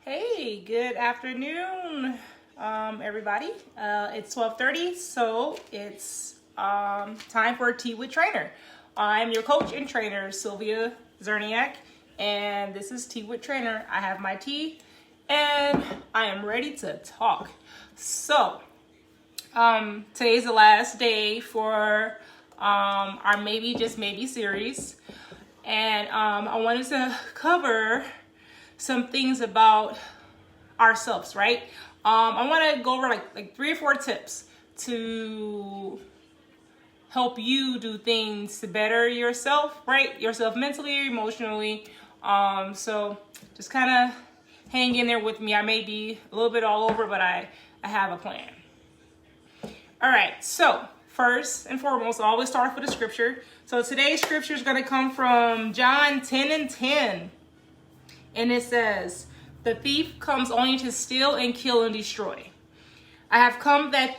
Hey, good afternoon, everybody. It's 12:30, so it's time for Tea with Trainer. I'm your coach and trainer, Sylvia Czerniak, and this is Tea with Trainer. I have my tea, and I am ready to talk. So, today's the last day for our Maybe Just Maybe series, and I wanted to cover some things about ourselves, right? I want to go over like 3 or 4 tips to help you do things to better yourself, right? Yourself mentally, emotionally. So just kind of hang in there with me. I may be a little bit all over, but I have a plan. All right, so first and foremost, I always start off with a scripture. So today's scripture is going to come from John 10:10. And it says, "The thief comes only to steal and kill and destroy. I have come that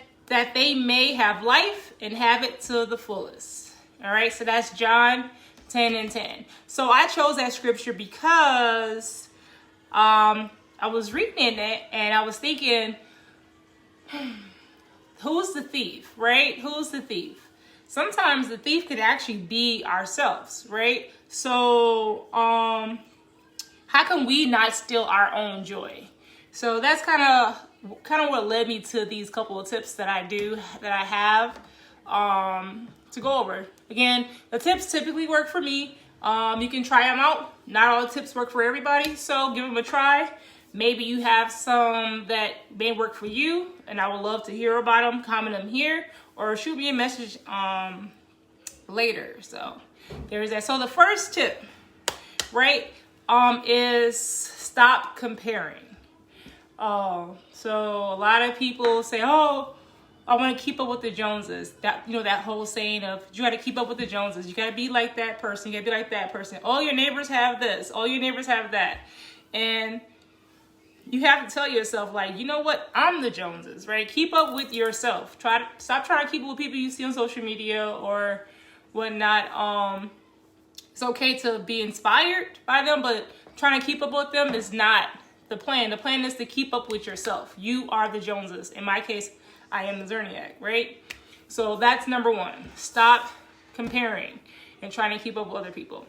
they may have life and have it to the fullest." All right, so that's John 10:10. So I chose that scripture because I was reading it and I was thinking, who's the thief, right? Who's the thief? Sometimes the thief could actually be ourselves, right? So, how can we not steal our own joy? So that's kind of what led me to these couple of tips that I have to go over. Again, the tips typically work for me. You can try them out. Not all the tips work for everybody, so give them a try. Maybe you have some that may work for you, and I would love to hear about them. Comment them here, or shoot me a message later. So there's that. So the first tip, right? Is stop comparing. So a lot of people say, "Oh, I want to keep up with the Joneses." That that whole saying of you got to keep up with the Joneses. You got to be like that person. You got to be like that person. All your neighbors have this. All your neighbors have that, and you have to tell yourself, like, you know what? I'm the Joneses, right? Keep up with yourself. Stop trying to keep up with people you see on social media or whatnot. It's okay to be inspired by them, but trying to keep up with them is not the plan. The plan is to keep up with yourself. You are the Joneses. In my case, I am the Czerniak, right? So that's number 1. Stop comparing and trying to keep up with other people.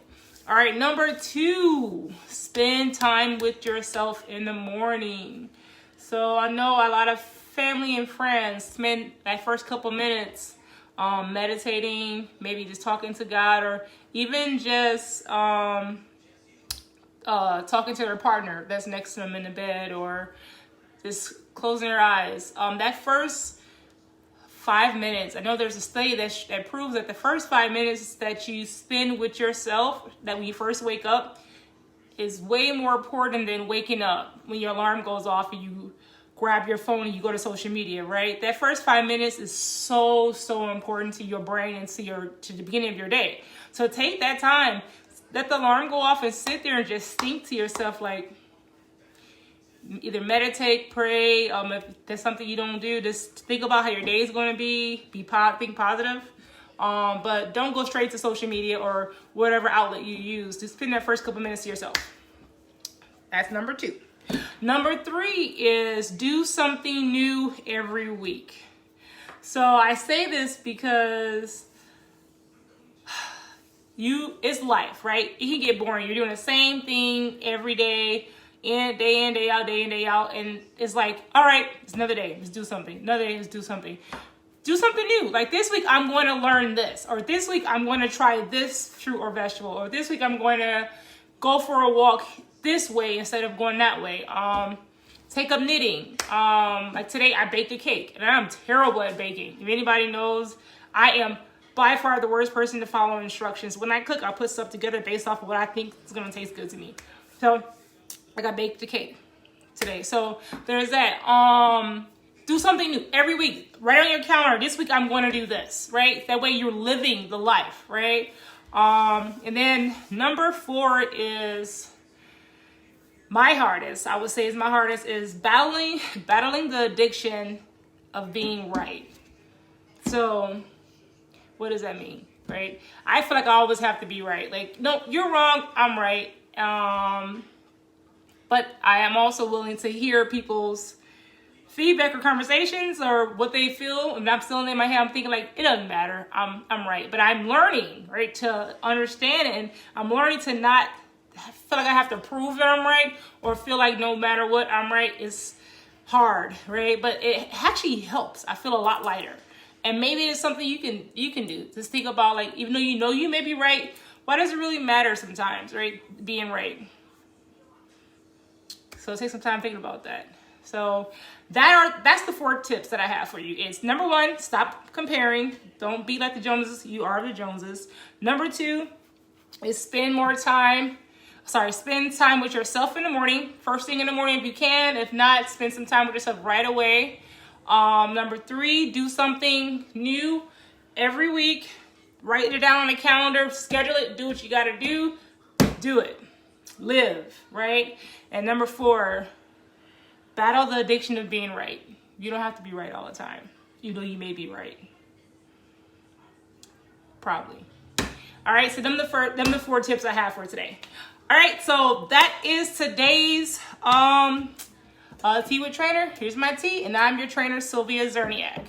All right, number 2, spend time with yourself in the morning. So I know a lot of family and friends spend that first couple minutes meditating, maybe just talking to God, or even just talking to their partner that's next to them in the bed, or just closing their eyes. That first 5 minutes, I know there's a study that proves that the first 5 minutes that you spend with yourself, that when you first wake up, is way more important than waking up when your alarm goes off and you grab your phone and you go to social media, right? That first 5 minutes is so important to your brain and to the beginning of your day. So take that time, let the alarm go off, and sit there and just think to yourself, like, either meditate, pray. If there's something you don't do, just think about how your day is going to be. Think positive. But don't go straight to social media or whatever outlet you use. Just spend that first couple minutes to yourself. That's number 2. Number 3 is do something new every week. So I say this because it's life, right? It can get boring. You're doing the same thing every day in, day out. And it's like, all right, it's another day. Let's do something. Another day, let's do something. Do something new. Like this week, I'm going to learn this. Or this week, I'm going to try this fruit or vegetable. Or this week, I'm going to go for a walk this way instead of going that way. Take up knitting. Like today, I baked a cake. And I'm terrible at baking. If anybody knows, I am by far the worst person to follow instructions. When I cook, I put stuff together based off of what I think is going to taste good to me. So, like, I baked a cake today. So there's that. Do something new every week. Write on your calendar, this week I'm going to do this, right? That way you're living the life, right? And then number 4 is my hardest. I would say is my hardest is battling the addiction of being right. So what does that mean, right? I feel like I always have to be right. Like, no, you're wrong, I'm right. But I am also willing to hear people's feedback or conversations or what they feel. And I'm still in my head, I'm thinking like, it doesn't matter. I'm right. But I'm learning, right, to understand it. And I'm learning to not feel like I have to prove that I'm right or feel like no matter what, I'm right. Is hard, right? But it actually helps. I feel a lot lighter. And maybe it's something you can do. Just think about, like, even though you know you may be right, why does it really matter sometimes, right? Being right. So take some time thinking about that. So that's the 4 tips that I have for you. It's number 1, stop comparing. Don't be like the Joneses. You are the Joneses. Number 2 is spend time with yourself in the morning. First thing in the morning if you can. If not, spend some time with yourself right away. Number 3, do something new every week. Write it down on a calendar. Schedule it. Do what you got to do. Do it. Live, right? And number 4, battle the addiction of being right. You don't have to be right all the time, even though you may be right. Probably. All right, so them the 4 tips I have for today. All right, so that is today's Tea with Trainer. Here's my tea, and I'm your trainer, Sylvia Czerniak.